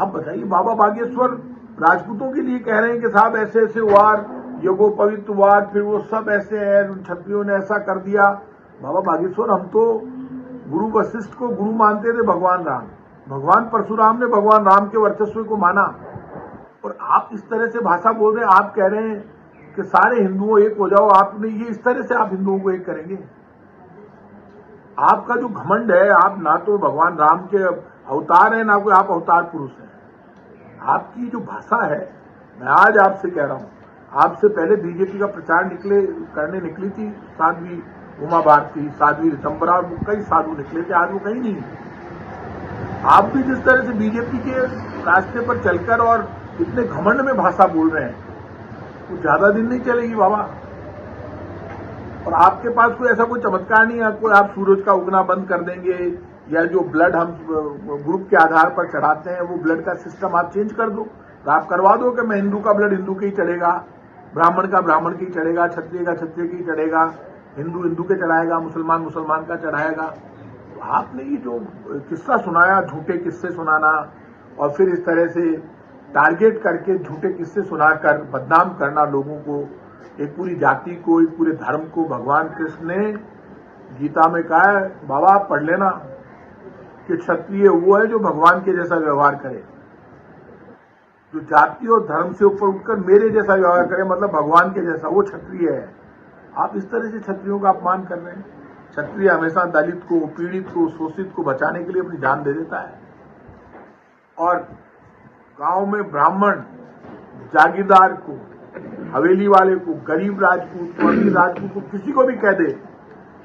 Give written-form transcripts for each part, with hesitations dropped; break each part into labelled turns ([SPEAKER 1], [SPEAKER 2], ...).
[SPEAKER 1] आप बताइए, बाबा बागेश्वर राजपूतों के लिए कह रहे हैं कि साहब ऐसे ऐसे वार, यज्ञोपवीत वार, फिर वो सब ऐसे है, क्षत्रियों ने ऐसा कर दिया। बाबा बागेश्वर, हम तो गुरु वशिष्ठ को गुरु मानते थे, भगवान राम, भगवान परशुराम ने भगवान राम के वर्चस्व को माना, और आप इस तरह से भाषा बोल रहे हैं। आप कह रहे हैं कि सारे हिंदुओं एक हो जाओ, आपने ये इस तरह से आप हिंदुओं को एक करेंगे? आपका जो घमंड है, आप ना तो भगवान राम के अवतार हैं, ना कोई आप अवतार पुरुष हैं। आपकी जो भाषा है, मैं आज आपसे कह रहा हूं, आपसे पहले बीजेपी का प्रचार करने निकली थी साध्वी उमा भारती, साध्वी ऋतंबरा, और कई साधु निकले थे, आज वो कहीं नहीं। आप भी जिस तरह से बीजेपी के रास्ते पर चलकर और इतने घमंड में भाषा बोल रहे हैं, वो ज्यादा दिन नहीं चलेगी बाबा। और आपके पास कोई ऐसा कोई चमत्कार नहीं है, कोई आप सूरज का उगना बंद कर देंगे, या जो ब्लड हम ग्रुप के आधार पर चढ़ाते हैं वो ब्लड का सिस्टम आप चेंज कर दो, तो आप करवा दो कि मैं हिंदू का ब्लड हिंदू के ही चढ़ेगा, ब्राह्मण का ब्राह्मण के ही चढ़ेगा, क्षत्रिय का क्षत्रिय के ही चढ़ेगा, हिंदू हिंदू के चढ़ाएगा, मुसलमान मुसलमान का चढ़ाएगा। तो आपने ये जो किस्सा सुनाया, झूठे किस्से सुनाना, और फिर इस तरह से टारगेट करके झूठे किस्से सुनाकर बदनाम करना लोगों को, एक पूरी जाति को, एक पूरे धर्म को। भगवान कृष्ण ने गीता में कहा है, बाबा आप पढ़ लेना, कि क्षत्रिय वो है जो भगवान के जैसा व्यवहार करे, जो जाति और धर्म से ऊपर उठकर मेरे जैसा व्यवहार करे, मतलब भगवान के जैसा, वो क्षत्रिय है। आप इस तरह से क्षत्रियों का अपमान कर रहे हैं। क्षत्रिय हमेशा दलित को, पीड़ित को, शोषित को बचाने के लिए अपनी जान दे देता है, और गांव में ब्राह्मण, जागीरदार को, हवेली वाले को, गरीब राजपूत को, अमीर राजपूत को, किसी को भी कह दे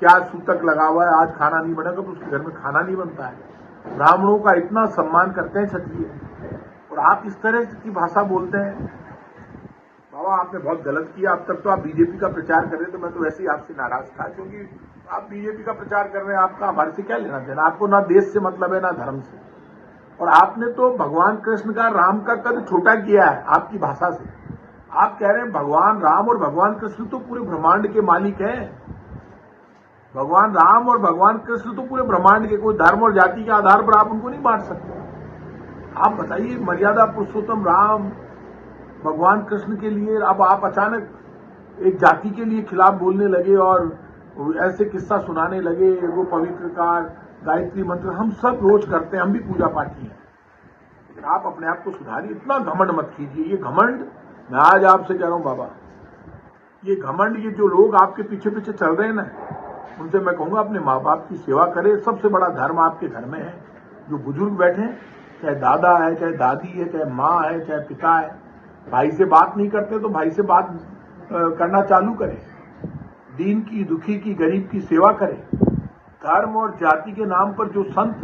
[SPEAKER 1] कि आज सूतक लगा हुआ है, आज खाना नहीं बनेगा, तो उसके घर में खाना नहीं बनता है। ब्राह्मणों का इतना सम्मान करते हैं क्षत्रिय, और आप इस तरह की भाषा बोलते हैं। बाबा आपने बहुत गलत किया। अब तक तो आप बीजेपी का प्रचार कर रहे थे, मैं तो वैसे ही आपसे नाराज था, क्योंकि आप बीजेपी का प्रचार कर रहे हैं, आपका हमारे से क्या लेना देना, आपको ना देश से मतलब है ना धर्म से। और आपने तो भगवान कृष्ण का, राम का कद छोटा किया है आपकी भाषा से। आप कह रहे हैं भगवान राम और भगवान कृष्ण तो पूरे ब्रह्मांड के मालिक हैं। भगवान राम और भगवान कृष्ण तो पूरे ब्रह्मांड के, कोई धर्म और जाति के आधार पर आप उनको नहीं बांट सकते। आप बताइए, मर्यादा पुरुषोत्तम राम भगवान कृष्ण के लिए अब आप अचानक एक जाति के लिए खिलाफ बोलने लगे और ऐसे किस्सा सुनाने लगे। वो पवित्र कार, गायत्री मंत्र हम सब रोज करते हैं, हम भी पूजा पाठी हैं, लेकिन आप अपने आप को सुधारिए, इतना घमंड मत कीजिए। ये घमंड, मैं आज आपसे कह रहा हूं बाबा, ये घमंड, ये जो लोग आपके पीछे पीछे चल रहे हैं ना, उनसे मैं कहूंगा अपने माँ बाप की सेवा करें। सबसे बड़ा धर्म आपके घर में है। जो बुजुर्ग बैठे हैं, चाहे दादा है, चाहे दादी है, चाहे माँ है, चाहे पिता है, भाई से बात नहीं करते तो भाई से बात करना चालू करें। दीन की, दुखी की, गरीब की सेवा करें। धर्म और जाति के नाम पर जो संत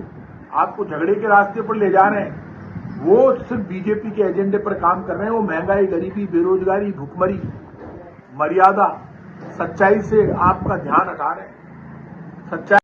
[SPEAKER 1] आपको झगड़े के रास्ते पर ले जा रहे हैं, वो सिर्फ बीजेपी के एजेंडे पर काम कर रहे हैं। वो महंगाई, गरीबी, बेरोजगारी, भुखमरी, मर्यादा, सच्चाई से आपका ध्यान हटा रहे हैं। सच्चाई